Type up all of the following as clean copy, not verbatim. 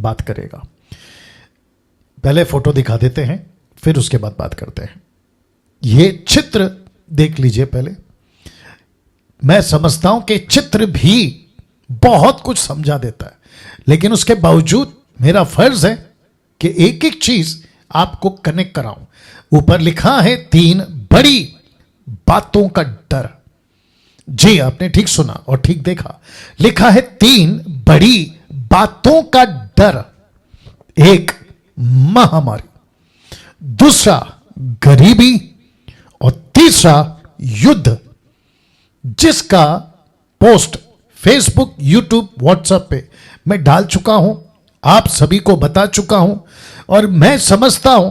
बात करेगा। पहले फोटो दिखा देते हैं, फिर उसके बाद बात करते हैं। ये चित्र देख लीजिए पहले। मैं समझता हूं कि चित्र भी बहुत कुछ समझा देता है, लेकिन उसके बावजूद मेरा फर्ज है कि एक एक चीज आपको कनेक्ट कराऊं। ऊपर लिखा है 3 बड़ी बातों का डर। जी, आपने ठीक सुना और ठीक देखा। लिखा है 3 बड़ी बातों का डर। एक, महामारी, दूसरा गरीबी, और तीसरा युद्ध, जिसका पोस्ट फेसबुक, यूट्यूब, व्हाट्सएप पे मैं डाल चुका हूं, आप सभी को बता चुका हूं। और मैं समझता हूं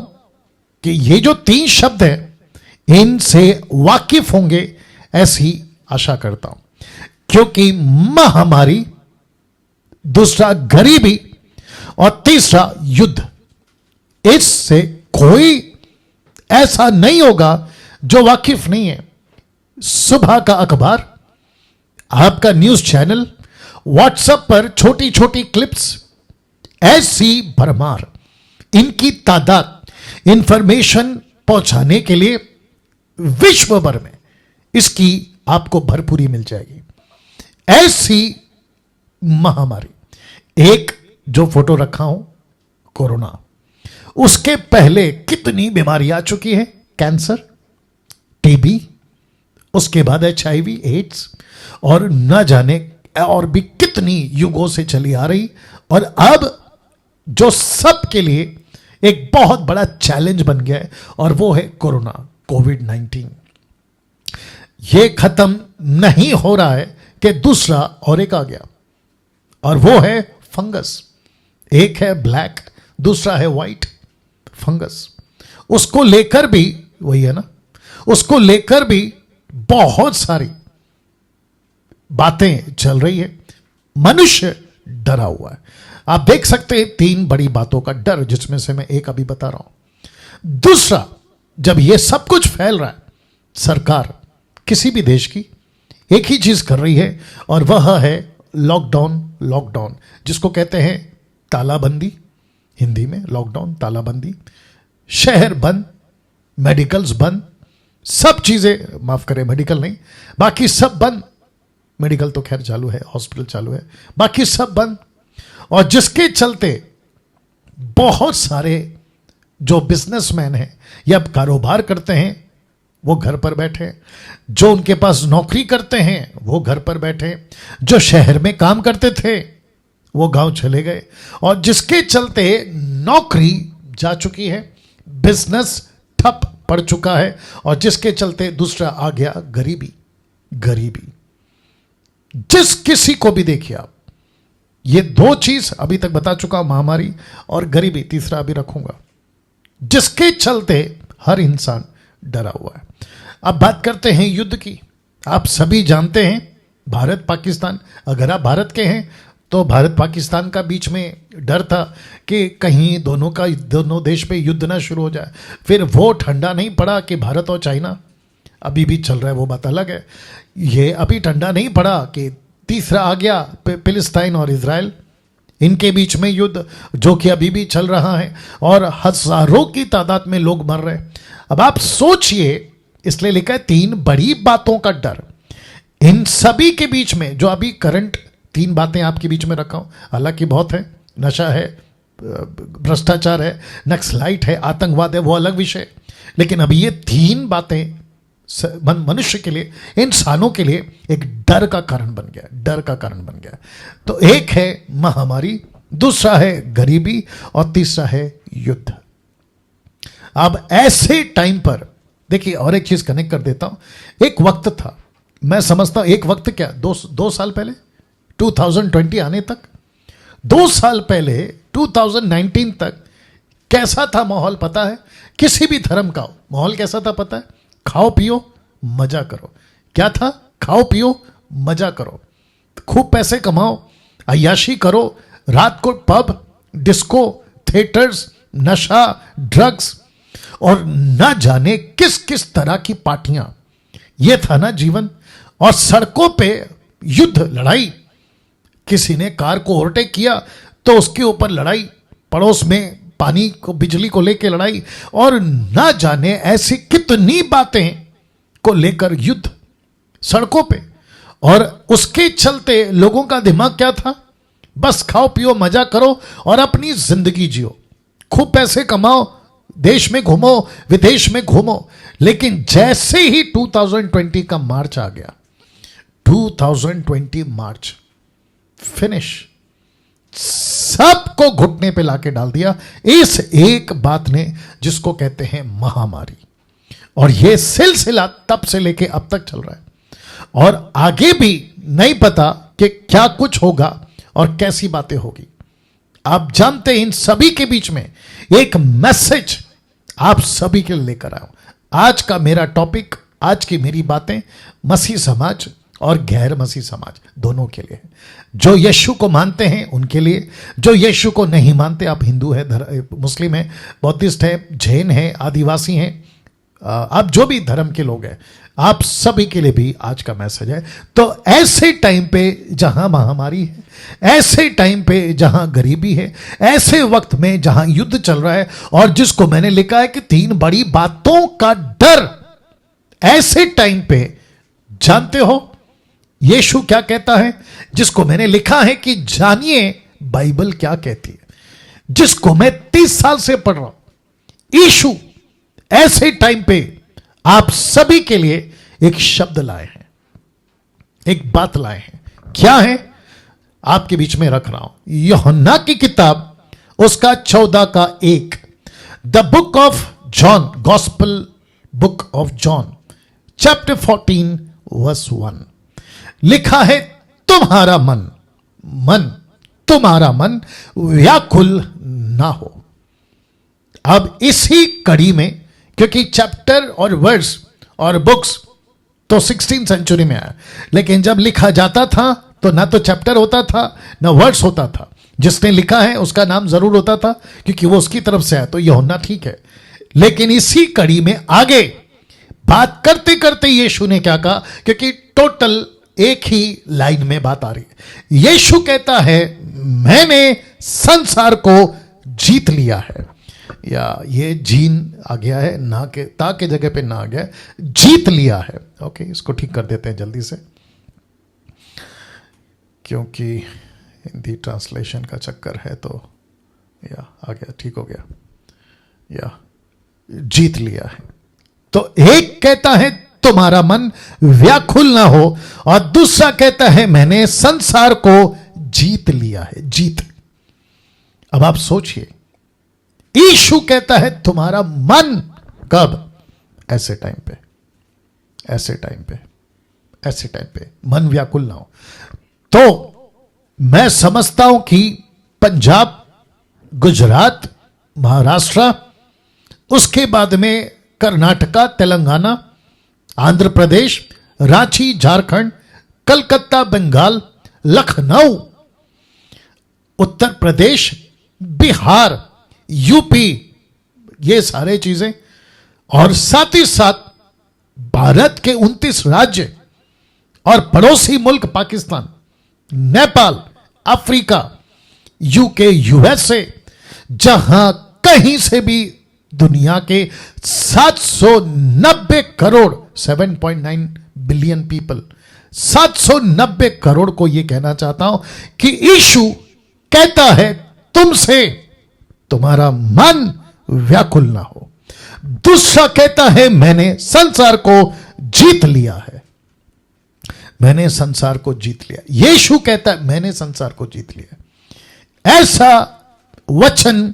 कि ये जो 3 शब्द हैं इनसे वाकिफ होंगे, ऐसी आशा करता हूं। क्योंकि महामारी, दूसरा गरीबी और तीसरा युद्ध, इससे कोई ऐसा नहीं होगा जो वाकिफ नहीं है। सुबह का अखबार, आपका न्यूज चैनल, व्हाट्सएप पर छोटी छोटी क्लिप्स, ऐसी भरमार, इनकी तादाद इंफॉर्मेशन पहुंचाने के लिए विश्व भर में इसकी आपको भरपूरी मिल जाएगी। ऐसी महामारी, एक जो फोटो रखा हूं कोरोना, उसके पहले कितनी बीमारी आ चुकी है, कैंसर, टीबी, उसके बाद HIV, एड्स, और न जाने और भी कितनी युगों से चली आ रही, और अब जो सबके लिए एक बहुत बड़ा चैलेंज बन गया है, और वो है कोरोना, कोविड-19। ये खत्म नहीं हो रहा है कि दूसरा और एक आ गया, और वो है फंगस। एक है ब्लैक, दूसरा है व्हाइट फंगस। उसको लेकर भी वही है ना, उसको लेकर भी बहुत सारी बातें चल रही है। मनुष्य डरा हुआ है। आप देख सकते हैं 3 बड़ी बातों का डर, जिसमें से मैं एक अभी बता रहा हूं। दूसरा, जब ये सब कुछ फैल रहा है, सरकार किसी भी देश की एक ही चीज कर रही है, और वह है लॉकडाउन। लॉकडाउन जिसको कहते हैं तालाबंदी, हिंदी में लॉकडाउन, तालाबंदी। शहर बंद, मेडिकल्स बंद, सब चीजें, माफ करें मेडिकल नहीं, बाकी सब बंद। मेडिकल तो खैर चालू है, हॉस्पिटल चालू है, बाकी सब बंद। और जिसके चलते बहुत सारे जो बिजनेसमैन हैं या कारोबार करते हैं वो घर पर बैठे हैं, जो उनके पास नौकरी करते हैं वो घर पर बैठे हैं, जो शहर में काम करते थे वो गांव चले गए, और जिसके चलते नौकरी जा चुकी है, बिजनेस ठप पड़ चुका है, और जिसके चलते दूसरा आ गया गरीबी। गरीबी जिस किसी को भी देखिए आप, ये 2 चीज अभी तक बता चुका, महामारी और गरीबी, तीसरा अभी रखूंगा, जिसके चलते हर इंसान डरा हुआ है। अब बात करते हैं युद्ध की। आप सभी जानते हैं भारत पाकिस्तान, अगर आप भारत के हैं तो भारत पाकिस्तान का बीच में डर था कि कहीं दोनों देश पे युद्ध ना शुरू हो जाए। फिर वो ठंडा नहीं पड़ा कि भारत और चाइना, अभी भी चल रहा है, वो बात अलग है। ये अभी ठंडा नहीं पड़ा कि तीसरा आ गया फिलिस्तीन और इजराइल, इनके बीच में युद्ध, जो कि अभी भी चल रहा है, और हजारों की तादाद में लोग मर रहे हैं। अब आप सोचिए, इसलिए लिखा है 3 बड़ी बातों का डर। इन सभी के बीच में जो अभी करंट 3 बातें आपके बीच में रखा हूं, हालांकि बहुत है, नशा है, भ्रष्टाचार है, नक्सलाइट है, आतंकवाद है, वो अलग विषय, लेकिन अभी ये 3 बातें मनुष्य के लिए, इंसानों के लिए एक डर का कारण बन गया, डर का कारण बन गया। तो एक है महामारी, दूसरा है गरीबी, और तीसरा है युद्ध। अब ऐसे टाइम पर देखिए, और एक चीज कनेक्ट कर देता हूं। एक वक्त था, मैं समझता हूं एक वक्त क्या, 2 साल पहले, 2020 आने तक, 2 साल पहले 2019 तक कैसा था माहौल पता है? किसी भी धर्म का माहौल कैसा था पता है? खाओ पियो मजा करो। क्या था? खाओ पियो मजा करो, खूब पैसे कमाओ, अय्याशी करो, रात को पब, डिस्को, थिएटर्स, नशा, ड्रग्स, और न जाने किस किस तरह की पार्टियां। यह था ना जीवन। और सड़कों पे युद्ध, लड़ाई, किसी ने कार को ओवरटेक किया तो उसके ऊपर लड़ाई, पड़ोस में पानी को, बिजली को लेकर लड़ाई, और ना जाने ऐसी कितनी बातें को लेकर युद्ध सड़कों पे। और उसके चलते लोगों का दिमाग क्या था? बस खाओ पियो मजा करो और अपनी जिंदगी जियो, खूब पैसे कमाओ, देश में घूमो, विदेश में घूमो। लेकिन जैसे ही 2020 का मार्च आ गया, 2020 मार्च फिनिश, सबको घुटने पे लाके डाल दिया इस एक बात ने, जिसको कहते हैं महामारी। और यह सिलसिला तब से लेके अब तक चल रहा है, और आगे भी नहीं पता कि क्या कुछ होगा और कैसी बातें होगी। आप जानते हैं, इन सभी के बीच में एक मैसेज आप सभी के लिए लेकर आया हूं। आज का मेरा टॉपिक, आज की मेरी बातें मसीह समाज और गैर मसीह समाज दोनों के लिए है। जो यीशु को मानते हैं उनके लिए, जो यीशु को नहीं मानते, आप हिंदू है, मुस्लिम है, बौद्धिस्ट है, जैन है, आदिवासी हैं, आप जो भी धर्म के लोग हैं, आप सभी के लिए भी आज का मैसेज है। तो ऐसे टाइम पे जहां महामारी है, ऐसे टाइम पे जहां गरीबी है, ऐसे वक्त में जहां युद्ध चल रहा है, और जिसको मैंने लिखा है कि 3 बड़ी बातों का डर, ऐसे टाइम पे जानते हो यीशु क्या कहता है, जिसको मैंने लिखा है कि जानिए बाइबल क्या कहती है, जिसको मैं 30 साल से पढ़ रहा हूं। यीशु ऐसे टाइम पे आप सभी के लिए एक शब्द लाए हैं, एक बात लाए हैं। क्या है? आपके बीच में रख रहा हूं, यूहन्ना की किताब उसका 14 का 1, the book of John, gospel book of John, chapter 14 verse 1, लिखा है तुम्हारा मन तुम्हारा मन व्याकुल ना हो। अब इसी कड़ी में, क्योंकि चैप्टर और वर्स और बुक्स तो 16वीं सेंचुरी में आया, लेकिन जब लिखा जाता था तो ना तो चैप्टर होता था ना वर्स होता था। जिसने लिखा है उसका नाम जरूर होता था, क्योंकि वो उसकी तरफ से है, तो यूहन्ना ठीक है। लेकिन इसी कड़ी में आगे बात करते करते यीशु ने क्या कहा, क्योंकि टोटल एक ही लाइन में बात आ रही है। यीशु कहता है मैंने संसार को जीत लिया है, या ये जीन आ गया है, ना के ता के जगह पे ना आ गया, जीत लिया है। ओके, इसको ठीक कर देते हैं जल्दी से, क्योंकि हिंदी ट्रांसलेशन का चक्कर है। तो या आ गया, ठीक हो गया, या जीत लिया है। तो एक कहता है तुम्हारा मन व्याकुल ना हो, और दूसरा कहता है मैंने संसार को जीत लिया है। जीत, अब आप सोचिए, यीशु कहता है तुम्हारा मन, कब? ऐसे टाइम पे, ऐसे टाइम पे, ऐसे टाइम पे मन व्याकुल ना हो। तो मैं समझता हूं कि पंजाब, गुजरात, महाराष्ट्र, उसके बाद में कर्नाटका, तेलंगाना, आंध्र प्रदेश, रांची झारखंड, कलकत्ता बंगाल, लखनऊ उत्तर प्रदेश, बिहार, यूपी, ये सारे चीजें, और साथ ही साथ भारत के 29 राज्य और पड़ोसी मुल्क Pakistan, Nepal, Africa, UK, USA, जहां कहीं से भी दुनिया के 790 करोड़ 7.9 बिलियन पीपल, 790 करोड़ को यह कहना चाहता हूं कि यीशु कहता है तुमसे तुम्हारा मन व्याकुल ना हो। दूसरा कहता है मैंने संसार को जीत लिया है, मैंने संसार को जीत लिया। यीशु कहता है मैंने संसार को जीत लिया। ऐसा वचन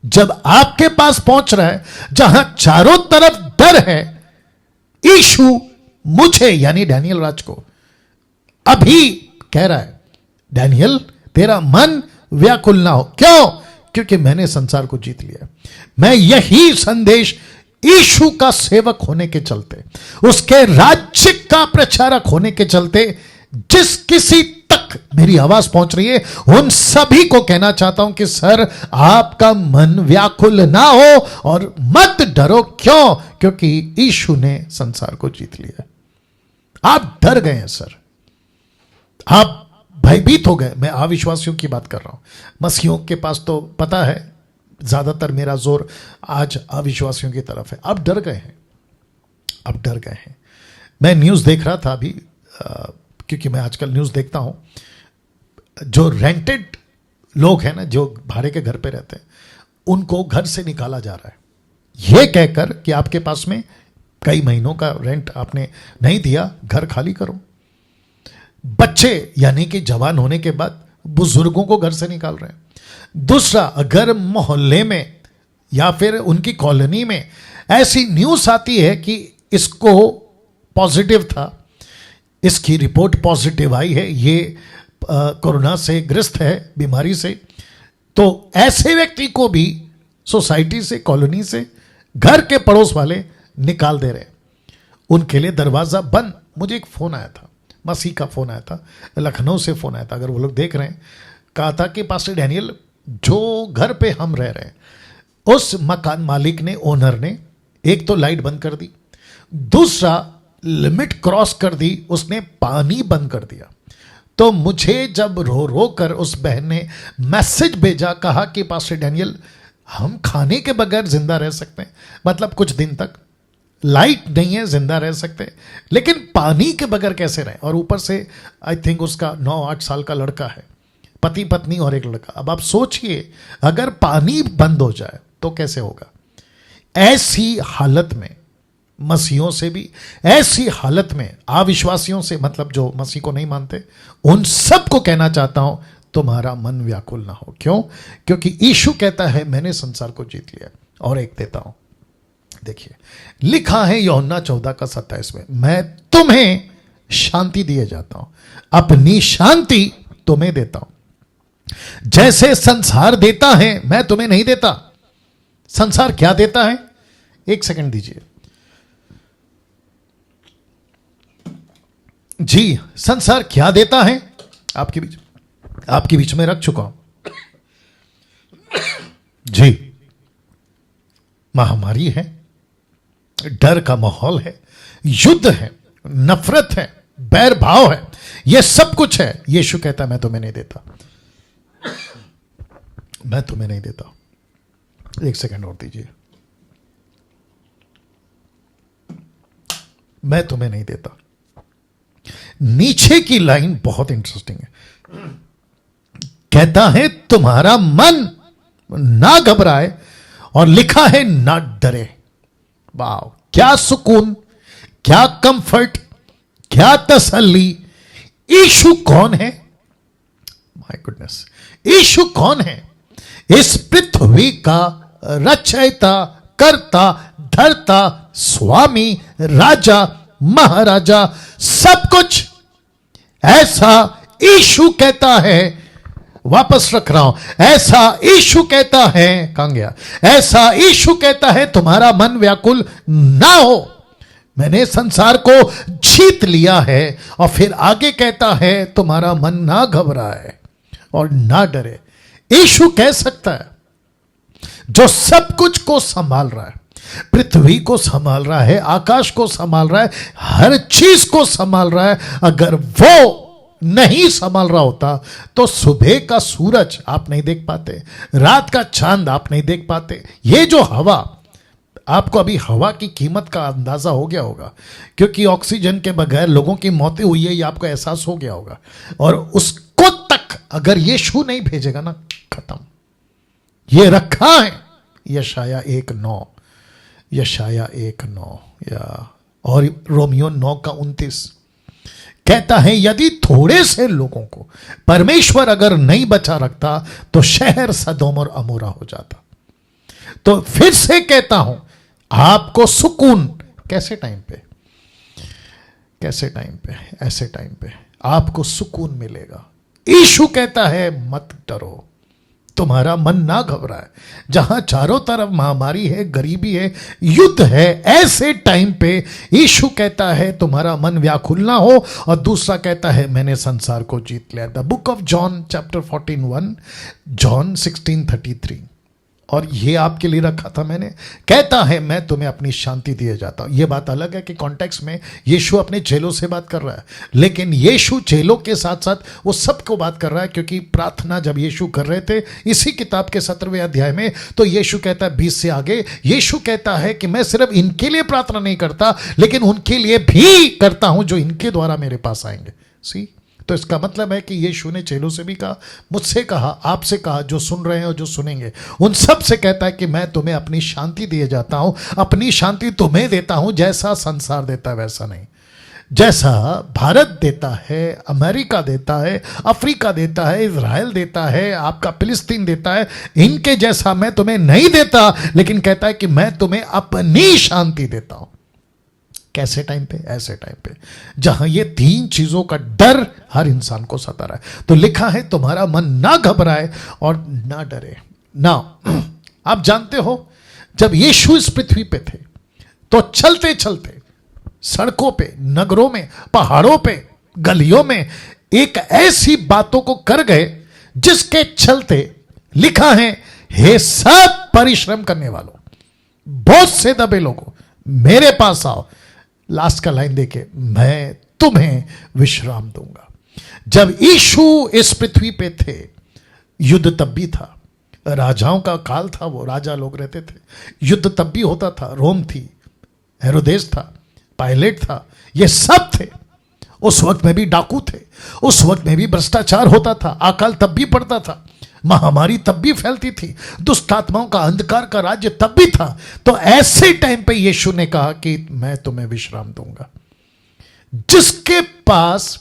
जब आपके पास पहुंच रहा है, जहां चारों तरफ डर है, यीशु मुझे यानी डैनियल राज को अभी कह रहा है, डैनियल तेरा मन व्याकुल ना हो। क्यों? क्योंकि मैंने संसार को जीत लिया। मैं यही संदेश यीशु का सेवक होने के चलते, उसके राज्य का प्रचारक होने के चलते, जिस किसी तक मेरी आवाज पहुंच रही है, उन सभी को कहना चाहता हूं कि सर आपका मन व्याकुल ना हो और मत डरो। क्यों? क्योंकि यीशु ने संसार को जीत लिया। आप डर गए हैं सर, आप भयभीत हो गए। मैं अविश्वासियों की बात कर रहा हूं, मसीहों के पास तो पता है ज्यादातर मेरा जोर आज अविश्वासियों की तरफ है। अब डर गए हैं, अब डर गए हैं। मैं न्यूज़ देख रहा था अभी, क्योंकि मैं आजकल न्यूज़ देखता हूं। जो रेंटेड लोग हैं ना, जो भाड़े के घर पे रहते हैं, उनको घर से निकाला जा रहा है ये कहकर कि आपके पास में कई महीनों का रेंट आपने नहीं दिया, घर खाली करो। बच्चे यानी कि जवान होने के बाद बुजुर्गों को घर से निकाल रहे हैं। दूसरा, अगर मोहल्ले में या फिर उनकी कॉलोनी में ऐसी न्यूज़ आती है कि इसको पॉजिटिव था, इसकी रिपोर्ट पॉजिटिव आई है, ये कोरोना से ग्रस्त है, बीमारी से, तो ऐसे व्यक्ति को भी सोसाइटी से, कॉलोनी से, घर के पड़ोस वाले निकाल दे रहे, उनके लिए दरवाज़ा बंद। मुझे एक फ़ोन आया था, मसीह का फ़ोन आया था, लखनऊ से फ़ोन आया था, अगर वो लोग देख रहे हैं। कहा था कि पास्टर डैनियल, जो घर पे हम रह रहे हैं, उस मकान मालिक ने, ओनर ने, एक तो लाइट बंद कर दी, दूसरा लिमिट क्रॉस कर दी, उसने पानी बंद कर दिया। तो मुझे जब रो रो कर उस बहन ने मैसेज भेजा, कहा कि पास्टर डैनियल, हम खाने के बगैर जिंदा रह सकते हैं, मतलब कुछ दिन तक लाइट नहीं है, जिंदा रह सकते, लेकिन पानी के बगैर कैसे रहें? और ऊपर से आई थिंक उसका 9-8 साल का लड़का है, पति पत्नी और एक लड़का। अब आप सोचिए, अगर पानी बंद हो जाए तो कैसे होगा? ऐसी हालत में मसीहों से भी, ऐसी हालत में अविश्वासियों से, मतलब जो मसीह को नहीं मानते, उन सबको कहना चाहता हूं, तुम्हारा मन व्याकुल ना हो। क्यों? क्योंकि यीशु कहता है मैंने संसार को जीत लिया। और एक देता हूं, देखिए, लिखा है यूहन्ना 14:27 में, मैं तुम्हें शांति दिए जाता हूं, अपनी शांति तुम्हें देता हूं। जैसे संसार देता है मैं तुम्हें नहीं देता। संसार क्या देता है? एक सेकंड दीजिए जी। संसार क्या देता है? आपके बीच में रख चुका हूं जी। महामारी है, डर का माहौल है, युद्ध है, नफरत है, बैर भाव है, यह सब कुछ है। यीशु कहता है मैं तुम्हें नहीं देता, मैं तुम्हें नहीं देता। एक सेकंड और दीजिए, मैं तुम्हें नहीं देता। नीचे की लाइन बहुत इंटरेस्टिंग है, कहता है तुम्हारा मन ना घबराए, और लिखा है ना डरे। वाह, क्या सुकून, क्या कंफर्ट, क्या तसल्ली। यीशु कौन है? माय गुडनेस, यीशु कौन है? इस पृथ्वी का रचयिता, कर्ता, धर्ता, स्वामी, राजा, महाराजा, सब कुछ। ऐसा यीशु कहता है, वापस रख रहा हूं, ऐसा यीशु कहता है, कहां गया? ऐसा यीशु कहता है तुम्हारा मन व्याकुल ना हो, मैंने संसार को जीत लिया है। और फिर आगे कहता है तुम्हारा मन ना घबराए और ना डरे। यीशु कह सकता है, जो सब कुछ को संभाल रहा है, पृथ्वी को संभाल रहा है, आकाश को संभाल रहा है, हर चीज को संभाल रहा है। अगर वो नहीं संभाल रहा होता तो सुबह का सूरज आप नहीं देख पाते, रात का चांद आप नहीं देख पाते। ये जो हवा, आपको अभी हवा की कीमत का अंदाजा हो गया होगा, क्योंकि ऑक्सीजन के बगैर लोगों की मौतें हुई है, ये आपको एहसास हो गया होगा। और उसको तक अगर यीशु नहीं भेजेगा ना, खत्म। ये रखा है यशाया 1:9, यशाया 1:9 या और रोमियो 9:29 कहता है यदि थोड़े से लोगों को परमेश्वर अगर नहीं बचा रखता तो शहर सदोम और अमोरा हो जाता। तो फिर से कहता हूं, आपको सुकून कैसे टाइम पे, कैसे टाइम पे, ऐसे टाइम पे आपको सुकून मिलेगा। यीशु कहता है मत डरो, तुम्हारा मन ना घबराए। जहां चारों तरफ महामारी है, गरीबी है, युद्ध है, ऐसे टाइम पे यीशु कहता है तुम्हारा मन व्याकुल ना हो। और दूसरा कहता है मैंने संसार को जीत लिया। The book of John chapter 14:1, John 16:33। और ये आपके लिए रखा था मैंने। कहता है मैं तुम्हें अपनी शांति दिए जाता हूं। ये बात अलग है कि कॉन्टेक्स्ट में यीशु अपने चेलों से बात कर रहा है, लेकिन यीशु चेलों के साथ साथ वो सबको बात कर रहा है, क्योंकि प्रार्थना जब यीशु कर रहे थे इसी किताब के 17वें अध्याय में, तो यीशु कहता है 20 से आगे, यीशु कहता है कि मैं सिर्फ इनके लिए प्रार्थना नहीं करता, लेकिन उनके लिए भी करता हूं जो इनके द्वारा मेरे पास आएंगे। सी, तो इसका मतलब है कि यीशु ने चेलों से भी कहा, मुझसे कहा, आपसे कहा, जो सुन रहे हैं और जो सुनेंगे उन सब से कहता है कि मैं तुम्हें अपनी शांति दिए जाता हूं, अपनी शांति तुम्हें देता हूं, जैसा संसार देता है वैसा नहीं। जैसा भारत देता है, अमेरिका देता है, अफ्रीका देता है, इजराइल देता है, आपका फिलिस्तीन देता है, इनके जैसा मैं तुम्हें नहीं देता, लेकिन कहता है कि मैं तुम्हें अपनी शांति देता हूं। कैसे टाइम पे? ऐसे टाइम पे जहां ये तीन चीजों का डर हर इंसान को सता रहा है। तो लिखा है तुम्हारा मन ना घबराए और ना डरे ना। आप जानते हो जब यीशु इस पृथ्वी पे थे तो चलते चलते सड़कों पे, नगरों में, पहाड़ों पे, गलियों में एक ऐसी बातों को कर गए जिसके चलते लिखा है, हे सब परिश्रम करने वालों, बहुत से दबे लोगों, मेरे पास आओ। लास्ट का लाइन देखे, मैं तुम्हें विश्राम दूंगा। जब यीशु इस पृथ्वी पे थे, युद्ध तब भी था, राजाओं का काल था, वो राजा लोग रहते थे, युद्ध तब भी होता था, रोम थी, हेरोदेस था, पायलेट था, ये सब थे। उस वक्त में भी डाकू थे, उस वक्त में भी भ्रष्टाचार होता था, अकाल तब भी पड़ता था, महामारी तब भी फैलती थी, दुष्ट आत्माओं का अंधकार का राज्य तब भी था। तो ऐसे टाइम पे यीशु ने कहा कि मैं तुम्हें विश्राम दूंगा। जिसके पास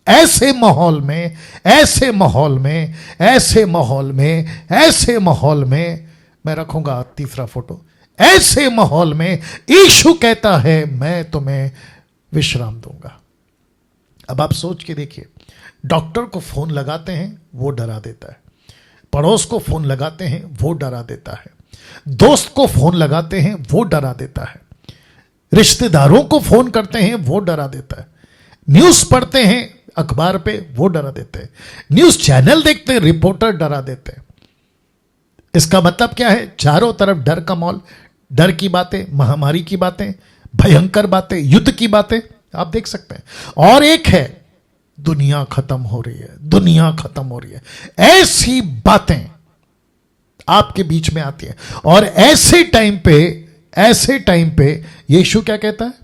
ऐसे माहौल में, ऐसे माहौल में, ऐसे माहौल में, ऐसे माहौल में, मैं रखूंगा तीसरा फोटो, ऐसे माहौल में यीशु कहता है मैं तुम्हें विश्राम दूंगा। अब आप सोच के देखिए, डॉक्टर को फोन लगाते हैं वो डरा देता है, पड़ोस को फोन लगाते हैं वो डरा देता है, दोस्त को फोन लगाते हैं वो डरा देता है, रिश्तेदारों को फोन करते हैं वो डरा देता है, न्यूज़ पढ़ते हैं अखबार पे वो डरा देते हैं, न्यूज़ चैनल देखते हैं रिपोर्टर डरा देते हैं। इसका मतलब क्या है? चारों तरफ डर का माहौल, डर की बातें, महामारी की बातें, भयंकर बातें, युद्ध की बातें आप देख सकते हैं। और एक है दुनिया खत्म हो रही है, दुनिया खत्म हो रही है, ऐसी बातें आपके बीच में आती हैं। और ऐसे टाइम पे यीशु क्या कहता है?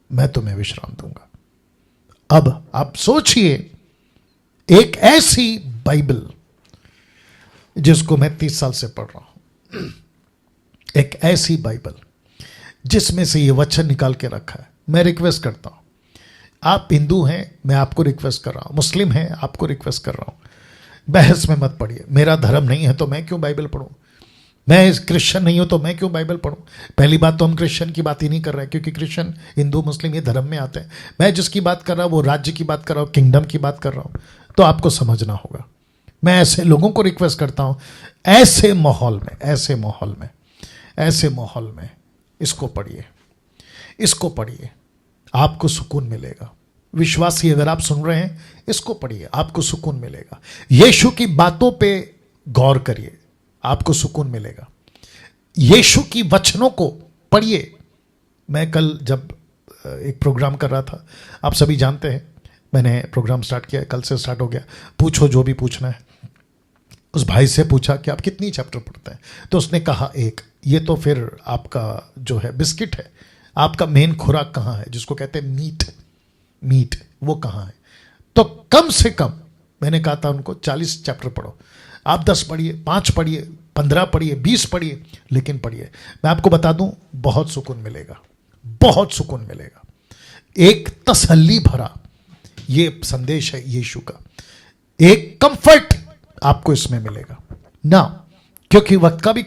मैं तुम्हें विश्राम दूंगा। अब आप सोचिए, एक ऐसी बाइबल जिसको मैं 30 साल से पढ़ रहा हूं, एक ऐसी बाइबल जिसमें से ये वचन निकाल के रखा है। मैं रिक्वेस्ट करता हूं, आप हिंदू हैं, मैं आपको रिक्वेस्ट कर रहा हूं, मुस्लिम हैं, आपको रिक्वेस्ट कर रहा हूं, बहस में मत पड़िए। मेरा धर्म नहीं है तो मैं क्यों बाइबल पढ़ूं? मैं क्रिश्चियन नहीं हूं तो मैं क्यों बाइबल पढ़ूं? पहली बात तो हम क्रिश्चियन की बात ही नहीं कर रहे हैं, क्योंकि क्रिश्चियन, हिंदू, मुस्लिम ये धर्म में आते हैं। मैं जिसकी बात कर रहा हूं वो राज्य की बात कर रहा हूं, किंगडम की बात कर रहा हूं, तो आपको समझना होगा। मैं ऐसे लोगों को रिक्वेस्ट करता हूं, ऐसे माहौल में इसको पढ़िए, इसको पढ़िए, आपको सुकून मिलेगा। विश्वासी अगर आप सुन रहे हैं, इसको पढ़िए, आपको सुकून मिलेगा। यीशु की बातों पे गौर करिए, आपको सुकून मिलेगा। यीशु की वचनों को पढ़िए। मैं कल जब एक प्रोग्राम कर रहा था, आप सभी जानते हैं, मैंने प्रोग्राम स्टार्ट किया, कल से स्टार्ट हो गया, पूछो जो भी पूछना है। उस भाई से पूछा कि आप कितनी चैप्टर पढ़ते हैं, तो उसने कहा एक। ये तो फिर आपका जो है बिस्किट है, आपका मेन खुराक कहाँ है, जिसको कहते हैं मीट, वो कहाँ है? तो कम से कम मैंने कहा था उनको 40 चैप्टर पढ़ो। आप 10 पढ़िए, 5 पढ़िए, 15 पढ़िए, 20 पढ़िए, लेकिन पढ़िए। मैं आपको बता दूं, बहुत सुकून मिलेगा, बहुत सुकून मिलेगा। एक तसल्ली भरा ये संदेश है यीशु का, एक कंफर्ट आपको इसमें मिलेगा ना, क्योंकि वक्त का भी